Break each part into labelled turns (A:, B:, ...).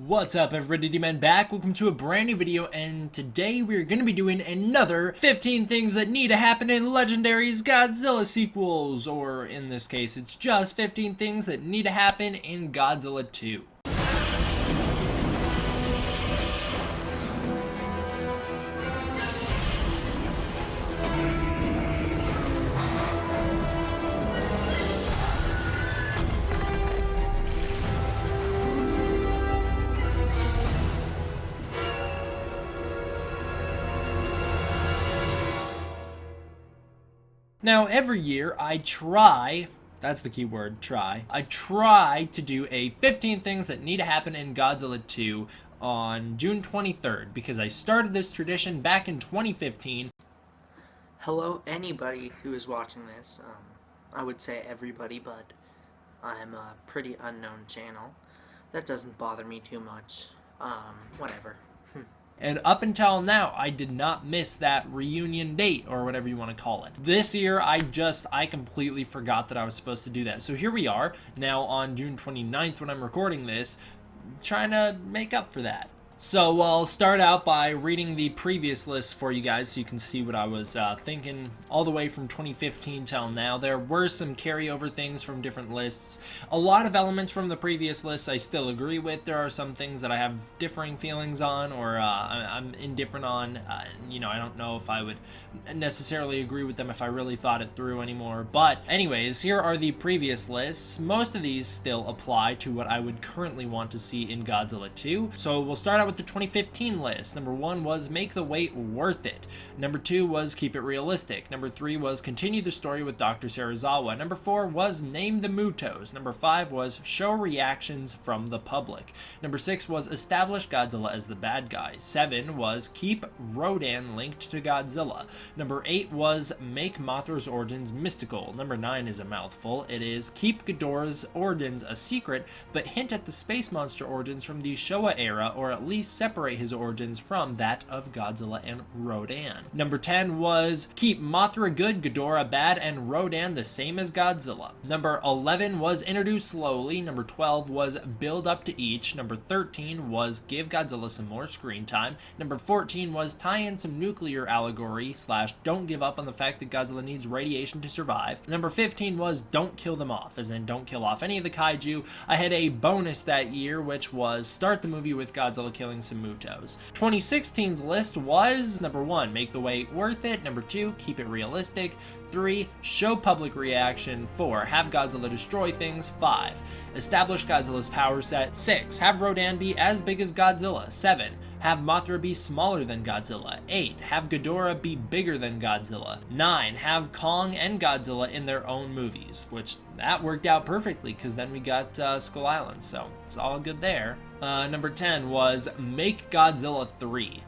A: What's up everybody, D-Man back. Welcome to a brand new video, and today we're going to be doing another 15 things that need to happen in Legendary's Godzilla sequels, or in this case it's just 15 things that need to happen in Godzilla 2. Now, every year I try, that's the key word, try, I try to do a 15 things that need to happen in Godzilla 2 on June 23rd, because I started this tradition back in 2015.
B: Hello, anybody who is watching this. I would say everybody, but I'm a pretty unknown channel. That doesn't bother me too much. Whatever.
A: And up until now, I did not miss that reunion date, or whatever you want to call it. This year, I completely forgot that I was supposed to do that. So here we are, now on June 29th when I'm recording this, trying to make up for that. So I'll start out by reading the previous list for you guys so you can see what I was thinking all the way from 2015 till now. There were some carryover things from different lists. A lot of elements from the previous lists I still agree with. There are some things that I have differing feelings on, or I'm indifferent on. You know, I don't know if I would necessarily agree with them if I really thought it through anymore. But anyways, here are the previous lists. Most of these still apply to what I would currently want to see in Godzilla 2. So we'll start out with the 2015 list. Number 1 was make the wait worth it. Number 2 was keep it realistic. Number 3 was continue the story with Dr. Serizawa. Number 4 was name the Mutos. Number 5 was show reactions from the public. Number 6 was establish Godzilla as the bad guy. 7 was keep Rodan linked to Godzilla. Number 8 was make Mothra's origins mystical. Number 9 is a mouthful. It is keep Ghidorah's origins a secret, but hint at the space monster origins from the Showa era, or at least separate his origins from that of Godzilla and Rodan. Number 10 was keep Mothra good, Ghidorah bad, and Rodan the same as Godzilla. Number 11 was introduce slowly. Number 12 was build up to each. Number 13 was give Godzilla some more screen time. Number 14 was tie in some nuclear allegory / don't give up on the fact that Godzilla needs radiation to survive. Number 15 was don't kill them off, as in don't kill off any of the kaiju. I had a bonus that year, which was start the movie with Godzilla killing some Mutos. 2016's list was number 1, make the wait worth it. Number 2, keep it realistic. 3, show public reaction. 4, have Godzilla destroy things. 5, establish Godzilla's power set. 6, have Rodan be as big as Godzilla. 7, have Mothra be smaller than Godzilla. 8, have Ghidorah be bigger than Godzilla. 9, have Kong and Godzilla in their own movies, which that worked out perfectly because then we got Skull Island, so it's all good there. Number 10 was make Godzilla 3,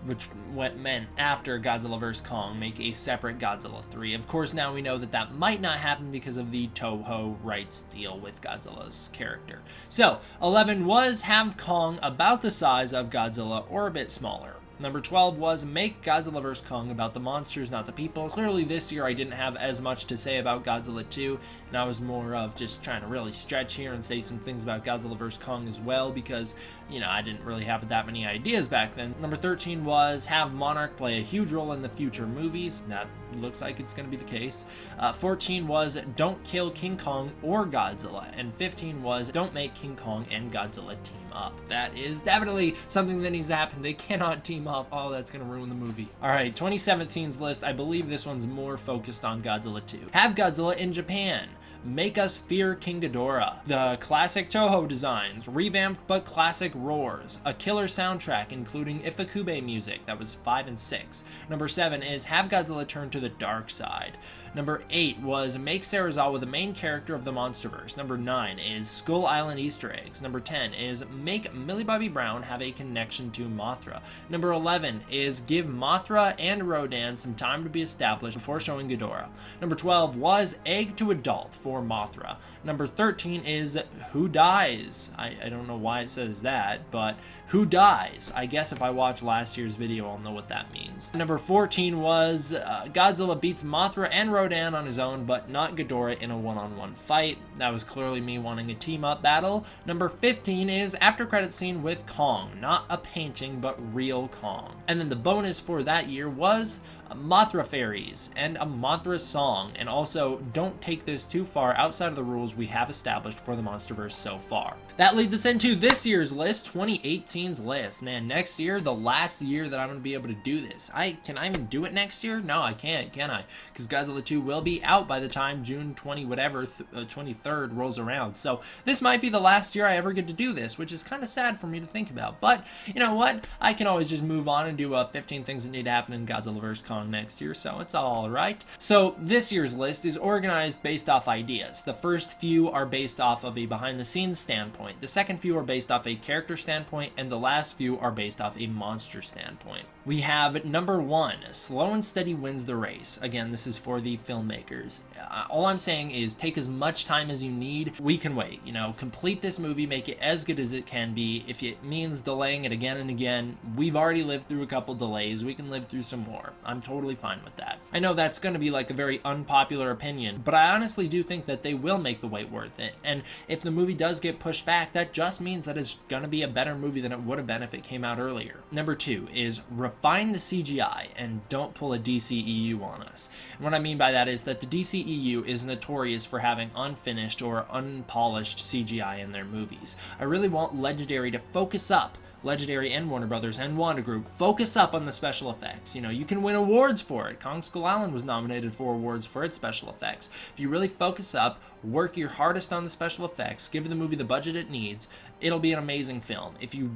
A: which meant after Godzilla vs. Kong, make a separate Godzilla 3. Of course, now we know that that might not happen because of the Toho rights deal with Godzilla's character. So, 11 was have Kong about the size of Godzilla or a bit smaller. Number 12 was make Godzilla vs. Kong about the monsters, not the people. Clearly this year I didn't have as much to say about Godzilla 2, and I was more of just trying to really stretch here and say some things about Godzilla vs. Kong as well, because, you know, I didn't really have that many ideas back then. Number 13 was have Monarch play a huge role in the future movies. That looks like it's going to be the case. 14 was don't kill King Kong or Godzilla. And 15 was don't make King Kong and Godzilla team up. That is definitely something that needs to happen. They cannot team up. Oh, that's going to ruin the movie. Alright, 2017's list, I believe this one's more focused on Godzilla 2. Have Godzilla in Japan. Make us fear King Ghidorah. The classic Toho designs, revamped but classic roars. A killer soundtrack including Ifukube music. That was 5 and 6. Number 7 is have Godzilla turn to the dark side. Number 8 was make Serizawa the main character of the Monsterverse. Number 9 is Skull Island Easter eggs. Number 10 is make Millie Bobby Brown have a connection to Mothra. Number 11 is give Mothra and Rodan some time to be established before showing Ghidorah. Number 12 was egg to adult for more Mothra. Number 13 is Who Dies? I don't know why it says that, but Who Dies? I guess if I watch last year's video, I'll know what that means. Number 14 was Godzilla beats Mothra and Rodan on his own, but not Ghidorah in a one-on-one fight. That was clearly me wanting a team-up battle. Number 15 is after credit scene with Kong. Not a painting, but real Kong. And then the bonus for that year was Mothra fairies and a Mothra song, and also don't take this too far outside of the rules we have established for the MonsterVerse so far. That leads us into this year's list, 2018's list. Man, next year, the last year that I'm going to be able to do this. Can I even do it next year? No, I can't, can I? Because Godzilla 2 will be out by the time June 23rd rolls around. So this might be the last year I ever get to do this, which is kind of sad for me to think about. But you know what? I can always just move on and do 15 things that need to happen in Godzilla vs. Kong next year, so it's all right. So this year's list is organized based off ideas. The first few are based off of a behind the scenes standpoint, the second few are based off a character standpoint, and the last few are based off a monster standpoint. We have number 1, slow and steady wins the race. Again, this is for the filmmakers. All I'm saying is take as much time as you need. We can wait, complete this movie, make it as good as it can be. If it means delaying it again and again, we've already lived through a couple delays. We can live through some more. I'm totally fine with that. I know that's going to be like a very unpopular opinion, but I honestly do think that they will make the wait worth it. And if the movie does get pushed back, that just means that it's going to be a better movie than it would have been if it came out earlier. Number 2 is refine the CGI and don't pull a DCEU on us. And what I mean by that is that the DCEU is notorious for having unfinished or unpolished CGI in their movies. I really want Legendary to focus up. Legendary and Warner Brothers and Wanda Group focus up on the special effects. You can win awards for it. Kong Skull Island was nominated for awards for its special effects. If you really focus up, work your hardest on the special effects, give the movie the budget it needs, it'll be an amazing film. If you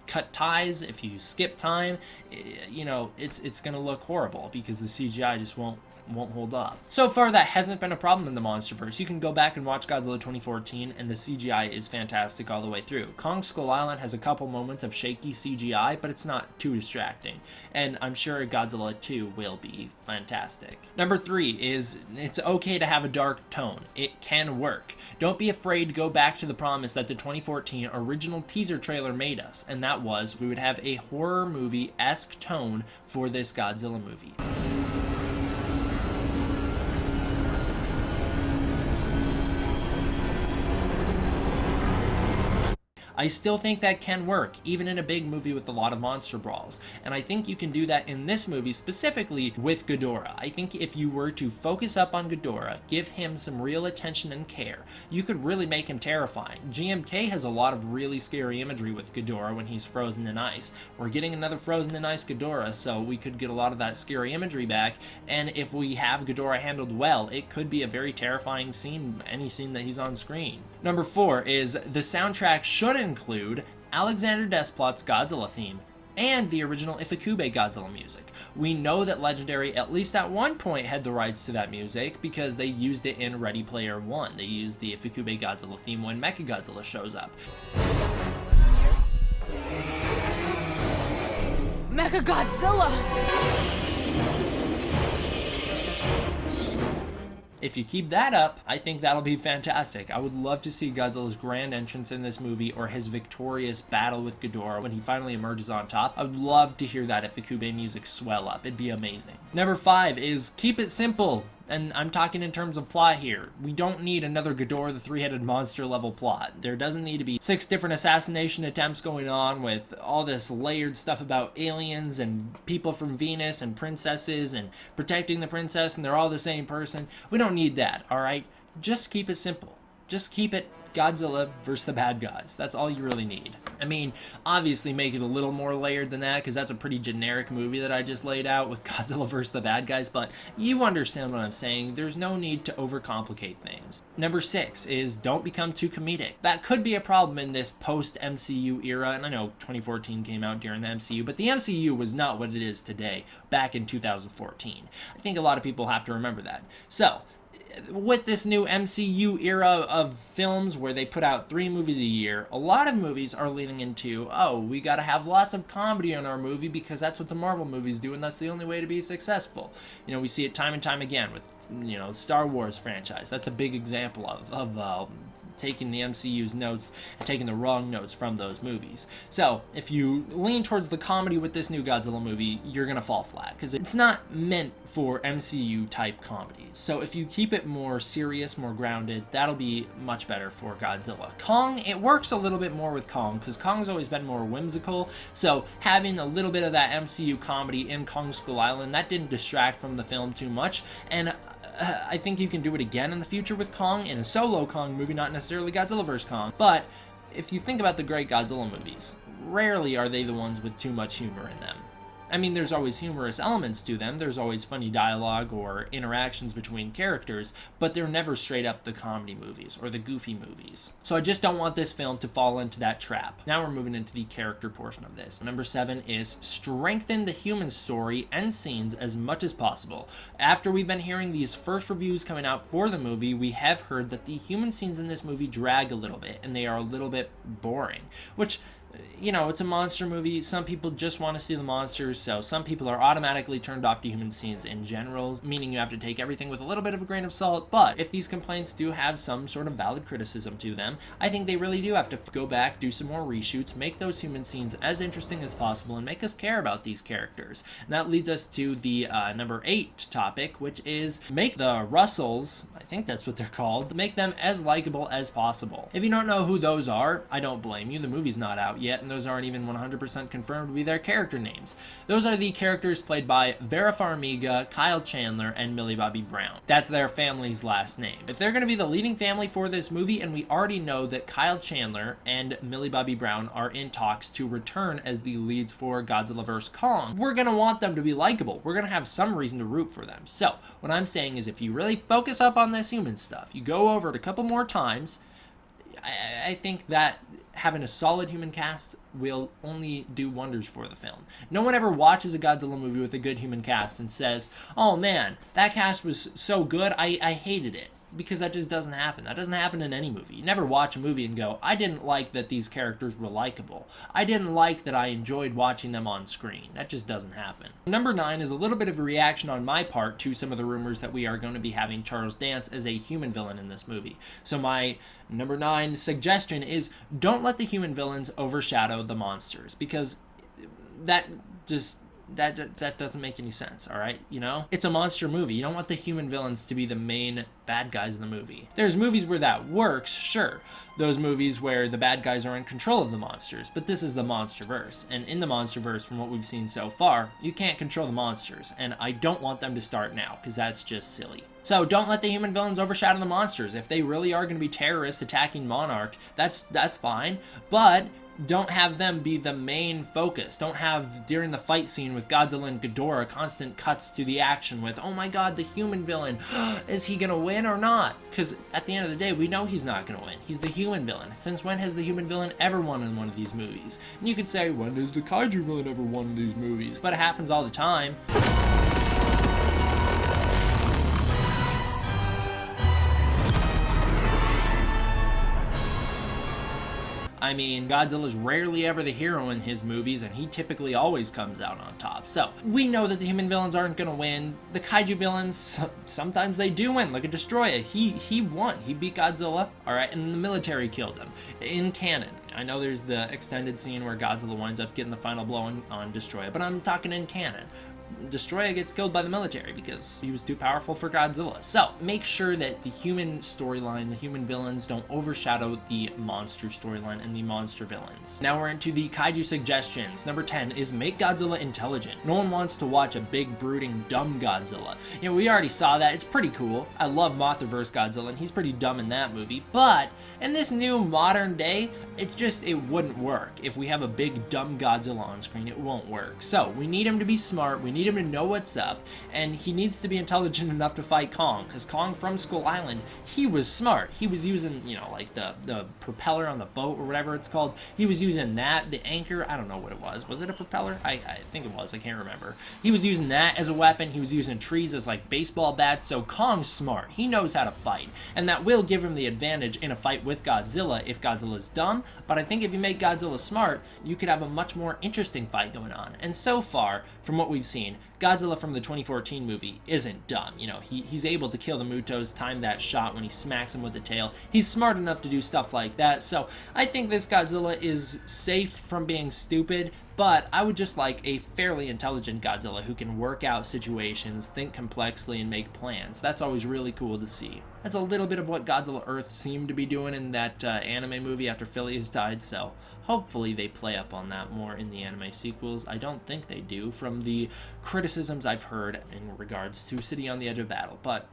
A: cut ties, if you skip time, it's gonna look horrible because the CGI just won't hold up. So far, that hasn't been a problem in the MonsterVerse. You can go back and watch Godzilla 2014, and the CGI is fantastic all the way through. Kong Skull Island has a couple moments of shaky CGI, but it's not too distracting. And I'm sure Godzilla 2 will be fantastic. Number 3 is it's okay to have a dark tone. It can work. Don't be afraid to go back to the promise that the 2014 original teaser trailer made us, and that was we would have a horror movie-esque tone for this Godzilla movie. I still think that can work, even in a big movie with a lot of monster brawls. And I think you can do that in this movie, specifically with Ghidorah. I think if you were to focus up on Ghidorah, give him some real attention and care, you could really make him terrifying. GMK has a lot of really scary imagery with Ghidorah when he's frozen in ice. We're getting another frozen in ice Ghidorah, so we could get a lot of that scary imagery back, and if we have Ghidorah handled well, it could be a very terrifying scene, any scene that he's on screen. Number 4 is the soundtrack should include Alexander Desplat's Godzilla theme and the original Ifukube Godzilla music. We know that Legendary, at least at one point, had the rights to that music because they used it in Ready Player One. They used the Ifukube Godzilla theme when Mechagodzilla shows up.
C: Mechagodzilla!
A: If you keep that up, I think that'll be fantastic. I would love to see Godzilla's grand entrance in this movie or his victorious battle with Ghidorah when he finally emerges on top. I would love to hear that Ifukube music swell up. It'd be amazing. Number 5 is keep it simple. And I'm talking in terms of plot here. We don't need another Ghidorah the three-headed monster level plot. There doesn't need to be 6 different assassination attempts going on with all this layered stuff about aliens and people from Venus and princesses and protecting the princess and they're all the same person. We don't need that, alright? Just keep it simple. Just keep it Godzilla versus the bad guys. That's all you really need. I mean, obviously make it a little more layered than that because that's a pretty generic movie that I just laid out with Godzilla versus the bad guys, but you understand what I'm saying. There's no need to overcomplicate things. Number 6 is don't become too comedic. That could be a problem in this post-MCU era, and I know 2014 came out during the MCU, but the MCU was not what it is today back in 2014. I think a lot of people have to remember that. So, with this new MCU era of films where they put out 3 movies a year, a lot of movies are leaning into, oh, we gotta have lots of comedy in our movie because that's what the Marvel movies do and that's the only way to be successful. You know, we see it time and time again with, you know, Star Wars franchise. That's a big example of taking the MCU's notes and taking the wrong notes from those movies. So if you lean towards the comedy with this new Godzilla movie, you're gonna fall flat because it's not meant for MCU type comedies. So if you keep it more serious, more grounded, that'll be much better for Godzilla. Kong, it works a little bit more with Kong because Kong's always been more whimsical. So having a little bit of that MCU comedy in Kong Skull Island, that didn't distract from the film too much. And I think you can do it again in the future with Kong in a solo Kong movie, not necessarily Godzilla vs. Kong. But if you think about the great Godzilla movies, rarely are they the ones with too much humor in them. I mean, there's always humorous elements to them, there's always funny dialogue or interactions between characters, but they're never straight up the comedy movies or the goofy movies. So I just don't want this film to fall into that trap. Now we're moving into the character portion of this. Number 7 is strengthen the human story and scenes as much as possible. After we've been hearing these first reviews coming out for the movie, we have heard that the human scenes in this movie drag a little bit and they are a little bit boring, which, you know, it's a monster movie. Some people just want to see the monsters, so some people are automatically turned off to human scenes in general, meaning you have to take everything with a little bit of a grain of salt. But if these complaints do have some sort of valid criticism to them, I think they really do have to go back, do some more reshoots, make those human scenes as interesting as possible, and make us care about these characters. And that leads us to the number 8 topic, which is make the Russells, I think that's what they're called, make them as likable as possible. If you don't know who those are, I don't blame you. The movie's not out yet, and those aren't even 100% confirmed to be their character names. Those are the characters played by Vera Farmiga, Kyle Chandler, and Millie Bobby Brown. That's their family's last name. If they're going to be the leading family for this movie, and we already know that Kyle Chandler and Millie Bobby Brown are in talks to return as the leads for Godzilla vs. Kong, we're going to want them to be likable. We're going to have some reason to root for them. So what I'm saying is if you really focus up on this human stuff, you go over it a couple more times, I think that having a solid human cast will only do wonders for the film. No one ever watches a Godzilla movie with a good human cast and says, oh man, that cast was so good, I hated it. Because that just doesn't happen. That doesn't happen in any movie. You never watch a movie and go, I didn't like that these characters were likable. I didn't like that I enjoyed watching them on screen. That just doesn't happen. Number 9 is a little bit of a reaction on my part to some of the rumors that we are going to be having Charles Dance as a human villain in this movie. So my number 9 suggestion is don't let the human villains overshadow the monsters, because that doesn't make any sense, all right? You know, it's a monster movie. You don't want the human villains to be the main bad guys in the movie. There's movies where that works, sure. Those movies where the bad guys are in control of the monsters, but this is the Monsterverse, and in the Monsterverse, from what we've seen so far, you can't control the monsters, and I don't want them to start now, because that's just silly. So don't let the human villains overshadow the monsters. If they really are going to be terrorists attacking Monarch, that's fine, but don't have them be the main focus. Don't have, during the fight scene with Godzilla and Ghidorah, constant cuts to the action with, oh my god, the human villain, is he gonna win or not? Because at the end of the day, we know he's not gonna win. He's the human villain. Since when has the human villain ever won in one of these movies? And you could say, when has the Kaiju villain ever won in these movies? But it happens all the time. I mean, Godzilla's rarely ever the hero in his movies, and he typically always comes out on top. So, we know that the human villains aren't gonna win. The Kaiju villains, sometimes they do win. Look at Destroya. He won. He beat Godzilla, alright, and the military killed him. In canon. I know there's the extended scene where Godzilla winds up getting the final blow on Destroya, but I'm talking in canon. Destroya gets killed by the military because he was too powerful for Godzilla. So make sure that the human storyline, the human villains, don't overshadow the monster storyline and the monster villains. Now we're into the Kaiju Suggestions. Number 10 is make Godzilla intelligent. No one wants to watch a big, brooding, dumb Godzilla. You know, we already saw that. It's pretty cool. I love Mothra Godzilla, and he's pretty dumb in that movie. But in this new modern day, it wouldn't work. If we have a big, dumb Godzilla on screen, it won't work. So we need him to be smart. We need need him to know what's up, and he needs to be intelligent enough to fight Kong, because Kong from Skull Island, he was smart. He was using, you know, like the propeller on the boat or whatever it's called. He was using that, the anchor, I don't know what it was. Was it a propeller? I think it was, I can't remember. He was using that as a weapon. He was using trees as like baseball bats, so Kong's smart. He knows how to fight, and that will give him the advantage in a fight with Godzilla if Godzilla's dumb, but I think if you make Godzilla smart, you could have a much more interesting fight going on. And so far, from what we've seen, Godzilla from the 2014 movie isn't dumb. You know, he's able to kill the Mutos, time that shot when he smacks him with the tail. He's smart enough to do stuff like that, so I think this Godzilla is safe from being stupid, but I would just like a fairly intelligent Godzilla who can work out situations, think complexly, and make plans. That's always really cool to see. That's a little bit of what Godzilla Earth seemed to be doing in that anime movie after Phileas died, so hopefully they play up on that more in the anime sequels. I don't think they do from the criticisms I've heard in regards to City on the Edge of Battle, but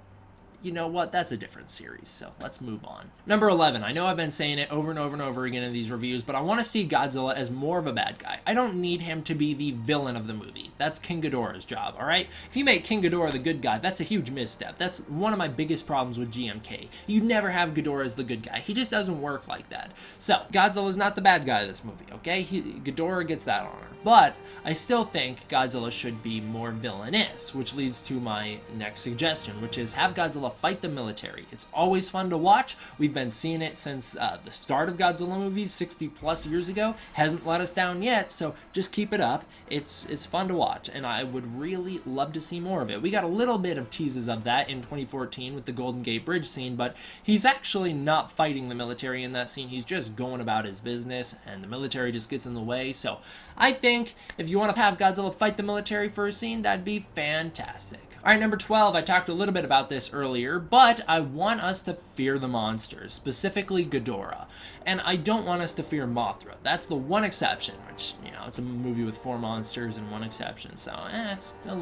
A: you know what? That's a different series, so let's move on. Number 11. I know I've been saying it over and over and over again in these reviews, but I want to see Godzilla as more of a bad guy. I don't need him to be the villain of the movie. That's King Ghidorah's job, alright? If you make King Ghidorah the good guy, that's a huge misstep. That's one of my biggest problems with GMK. You never have Ghidorah as the good guy. He just doesn't work like that. So, Godzilla's not the bad guy of this movie, okay? Ghidorah gets that honor. But I still think Godzilla should be more villainous, which leads to my next suggestion, which is have Godzilla fight the military. It's always fun to watch. We've been seeing it since the start of Godzilla movies 60 plus years ago. Hasn't let us down yet, so just keep it up. It's fun to watch, and I would really love to see more of it. We got a little bit of teases of that in 2014 with the Golden Gate Bridge scene, but he's actually not fighting the military in that scene. He's just going about his business, and the military just gets in the way, so I think if you want to have Godzilla fight the military for a scene, that'd be fantastic. Alright, number 12, I talked a little bit about this earlier, but I want us to fear the monsters, specifically Ghidorah. And I don't want us to fear Mothra. That's the one exception, which, you know, it's a movie with 4 monsters and 1 exception, so it's a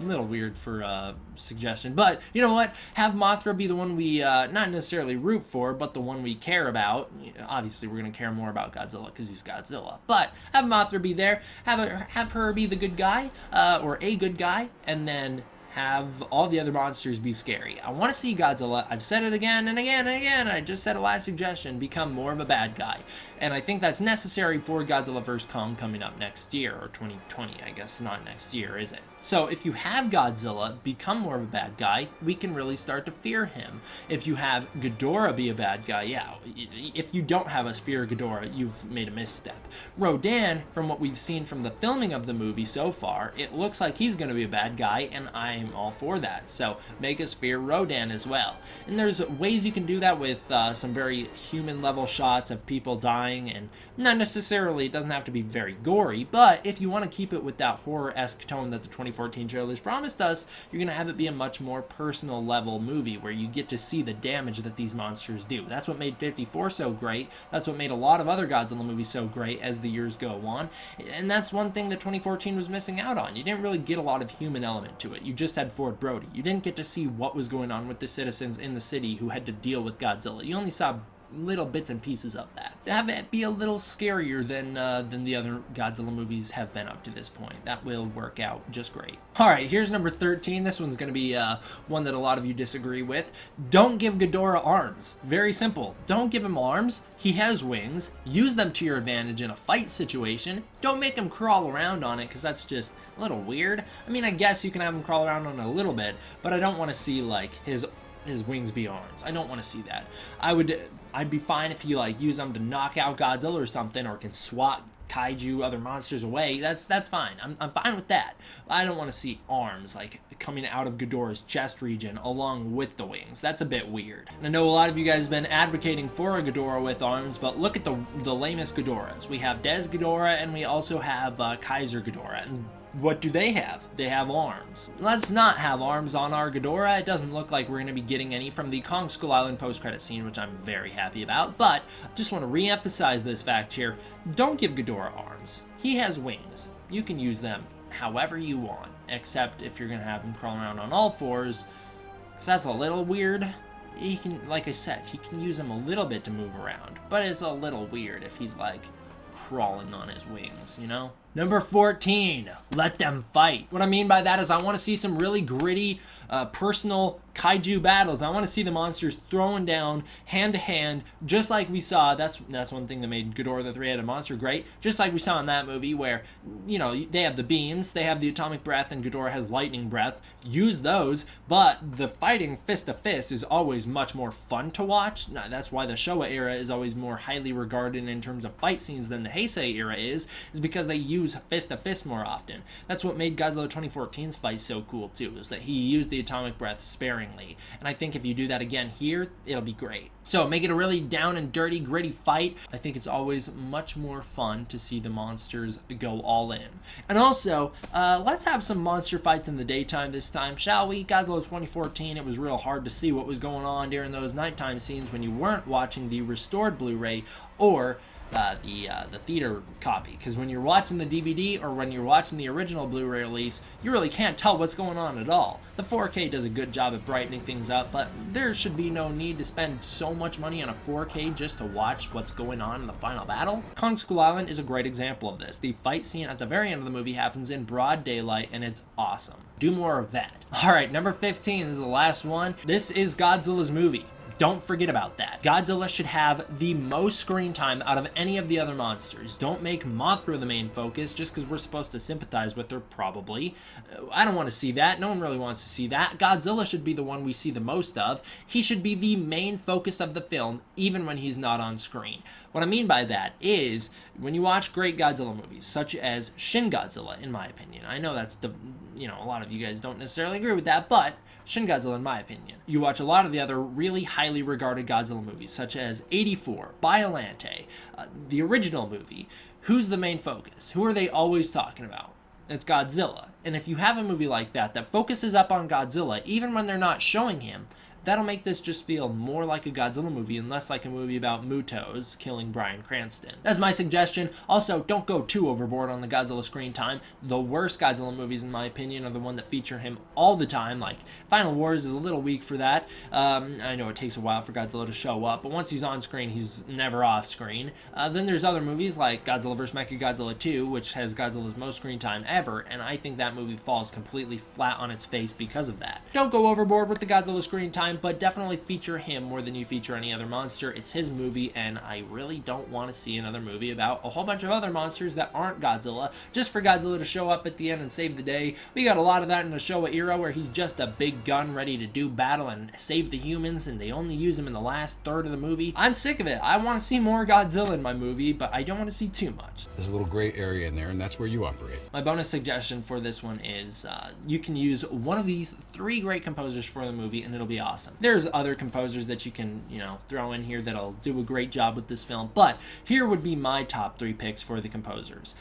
A: little weird for a suggestion. But, you know what? Have Mothra be the one we not necessarily root for, but the one we care about. Obviously, we're going to care more about Godzilla because he's Godzilla. But have Mothra be there, have her be the good guy, or a good guy, and then have all the other monsters be scary. I want to see Godzilla, I've said it again and again and again, I just said a last suggestion, become more of a bad guy. And I think that's necessary for Godzilla vs. Kong coming up next year, or 2020, I guess not next year, is it? So if you have Godzilla become more of a bad guy, we can really start to fear him. If you have Ghidorah be a bad guy, yeah, if you don't have us fear Ghidorah, you've made a misstep. Rodan, from what we've seen from the filming of the movie so far, it looks like he's going to be a bad guy, and I'm all for that. So make us fear Rodan as well. And there's ways you can do that with some very human level shots of people dying, and not necessarily, it doesn't have to be very gory, but if you want to keep it with that horror-esque tone that the 2014 trailers promised us, you're going to have it be a much more personal level movie where you get to see the damage that these monsters do. That's what made 54 so great. That's what made a lot of other Godzilla movies so great as the years go on. And that's one thing that 2014 was missing out on. You didn't really get a lot of human element to it. You just had Ford Brody. You didn't get to see what was going on with the citizens in the city who had to deal with Godzilla. You only saw little bits and pieces of that. Have it be a little scarier than the other Godzilla movies have been up to this point. That will work out just great. Alright, here's number 13. This one's going to be one that a lot of you disagree with. Don't give Ghidorah arms. Very simple. Don't give him arms. He has wings. Use them to your advantage in a fight situation. Don't make him crawl around on it, because that's just a little weird. I mean, I guess you can have him crawl around on it a little bit, but I don't want to see, like, his wings be arms. I don't want to see that. I'd be fine if he like use them to knock out Godzilla or something, or can swat kaiju other monsters away. That's fine. I'm fine with that. I don't want to see arms like coming out of Ghidorah's chest region along with the wings. That's a bit weird. And I know a lot of you guys have been advocating for a Ghidorah with arms, but look at the lamest Ghidorahs. We have Des Ghidorah, and we also have Kaiser Ghidorah. And what do they have? They have arms. Let's not have arms on our Ghidorah. It doesn't look like we're going to be getting any from the Kong Skull Island post-credit scene, which I'm very happy about, but just want to re-emphasize this fact here. Don't give Ghidorah arms. He has wings. You can use them however you want, except if you're going to have him crawl around on all fours, because that's a little weird. He can, like I said, he can use them a little bit to move around, but it's a little weird if he's like crawling on his wings, you know? Number 14, let them fight. What I mean by that is I want to see some really gritty, personal kaiju battles. I want to see the monsters throwing down hand to hand, just like we saw. That's one thing that made Ghidorah the Three-Headed Monster great. Just like we saw in that movie, where they have the beams, they have the atomic breath, and Ghidorah has lightning breath. Use those, but the fighting fist to fist is always much more fun to watch. That's why the Showa era is always more highly regarded in terms of fight scenes than the Heisei era is because they use fist to fist more often. That's what made Godzilla 2014's fight so cool too, is that he used the atomic breath sparingly. And I think if you do that again here, it'll be great. So make it a really down and dirty, gritty fight. I think it's always much more fun to see the monsters go all in. And also, let's have some monster fights in the daytime this time, shall we? Godzilla 2014, it was real hard to see what was going on during those nighttime scenes when you weren't watching the restored Blu-ray or the theater copy, because when you're watching the DVD or when you're watching the original Blu-ray release, you really can't tell what's going on at all. The 4K does a good job at brightening things up, but there should be no need to spend so much money on a 4K just to watch what's going on in the final battle. Kong Skull Island is a great example of this. The fight scene at the very end of the movie happens in broad daylight, and it's awesome. Do more of that. Alright, number 15 is the last one. This is Godzilla's movie. Don't forget about that. Godzilla should have the most screen time out of any of the other monsters. Don't make Mothra the main focus just because we're supposed to sympathize with her, probably. I don't want to see that. No one really wants to see that. Godzilla should be the one we see the most of. He should be the main focus of the film, even when he's not on screen. What I mean by that is, when you watch great Godzilla movies, such as Shin Godzilla, in my opinion, I know that's a lot of you guys don't necessarily agree with that, but Shin Godzilla, in my opinion. You watch a lot of the other really highly regarded Godzilla movies, such as 84, Biollante, the original movie. Who's the main focus? Who are they always talking about? It's Godzilla. And if you have a movie like that that focuses up on Godzilla, even when they're not showing him, that'll make this just feel more like a Godzilla movie and less like a movie about Mutos killing Bryan Cranston. That's my suggestion. Also, don't go too overboard on the Godzilla screen time. The worst Godzilla movies, in my opinion, are the one that feature him all the time. Like, Final Wars is a little weak for that. I know it takes a while for Godzilla to show up, but once he's on screen, he's never off screen. Then there's other movies like Godzilla vs. Mechagodzilla 2, which has Godzilla's most screen time ever, and I think that movie falls completely flat on its face because of that. Don't go overboard with the Godzilla screen time, but definitely feature him more than you feature any other monster. It's his movie, and I really don't want to see another movie about a whole bunch of other monsters that aren't Godzilla, just for Godzilla to show up at the end and save the day. We got a lot of that in the Showa era, where he's just a big gun ready to do battle and save the humans, and they only use him in the last third of the movie. I'm sick of it. I want to see more Godzilla in my movie, but I don't want to see too much.
C: There's a little gray area in there, and that's where you operate.
A: My bonus suggestion for this one is you can use one of these 3 great composers for the movie, and it'll be awesome. There's other composers that you can, throw in here that'll do a great job with this film, but here would be my top 3 picks for the composers,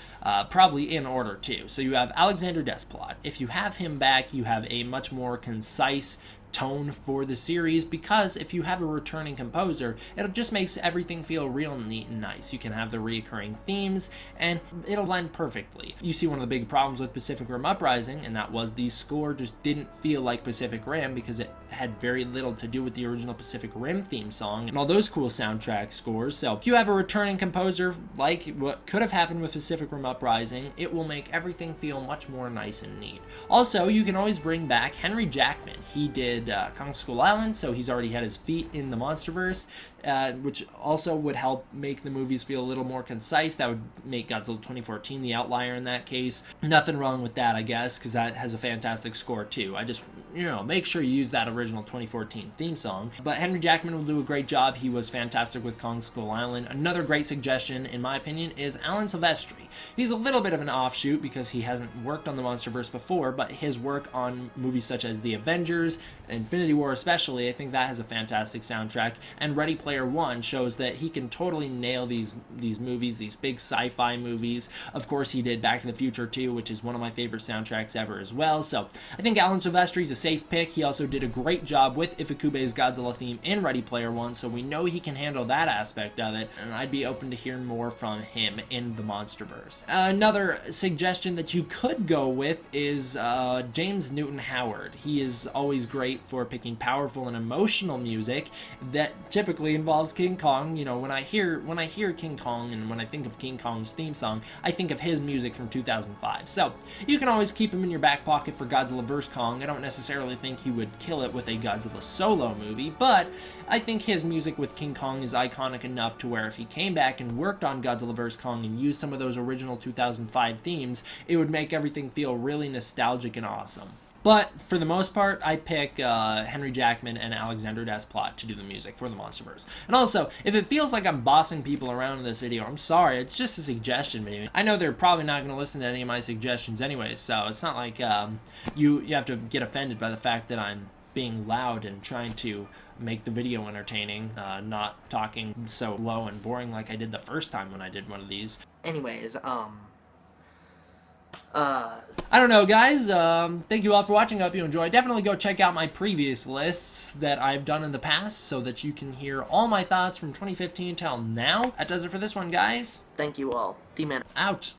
A: probably in order too. So you have Alexander Desplat. If you have him back, you have a much more concise tone for the series, because if you have a returning composer, it just makes everything feel real neat and nice. You can have the reoccurring themes, and it'll blend perfectly. You see one of the big problems with Pacific Rim Uprising, and that was the score just didn't feel like Pacific Rim because it had very little to do with the original Pacific Rim theme song and all those cool soundtrack scores. So if you have a returning composer, like what could have happened with Pacific Rim Uprising, it will make everything feel much more nice and neat. Also, you can always bring back Henry Jackman. He did Kong Skull Island, so he's already had his feet in the MonsterVerse, which also would help make the movies feel a little more concise. That would make Godzilla 2014 the outlier in that case. Nothing wrong with that, I guess, because that has a fantastic score too. I just, make sure you use that original 2014 theme song. But Henry Jackman will do a great job. He was fantastic with Kong Skull Island. Another great suggestion, in my opinion, is Alan Silvestri. He's a little bit of an offshoot because he hasn't worked on the MonsterVerse before, but his work on movies such as The Avengers, Infinity War especially, I think that has a fantastic soundtrack, and Ready Player One shows that he can totally nail these movies, these big sci-fi movies. Of course, he did Back to the Future 2, which is one of my favorite soundtracks ever as well, so I think Alan Silvestri's a safe pick. He also did a great job with Ifukube's Godzilla theme in Ready Player One, so we know he can handle that aspect of it, and I'd be open to hearing more from him in the MonsterVerse. Another suggestion that you could go with is James Newton Howard. He is always great great for picking powerful and emotional music that typically involves King Kong. You know, when I hear King Kong and when I think of King Kong's theme song, I think of his music from 2005. So you can always keep him in your back pocket for Godzilla vs. Kong. I don't necessarily think he would kill it with a Godzilla solo movie, but I think his music with King Kong is iconic enough to where if he came back and worked on Godzilla vs. Kong and used some of those original 2005 themes, it would make everything feel really nostalgic and awesome. But for the most part, I pick Henry Jackman and Alexander Desplat to do the music for the MonsterVerse. And also, if it feels like I'm bossing people around in this video, I'm sorry. It's just a suggestion video. I know they're probably not going to listen to any of my suggestions anyway, so it's not like you have to get offended by the fact that I'm being loud and trying to make the video entertaining, not talking so low and boring like I did the first time when I did one of these.
B: Anyways,
A: I don't know, guys. Thank you all for watching. I hope you enjoyed. Definitely go check out my previous lists that I've done in the past so that you can hear all my thoughts from 2015 till now. That does it for this one, guys.
B: thank you all. D-Man.
A: Out.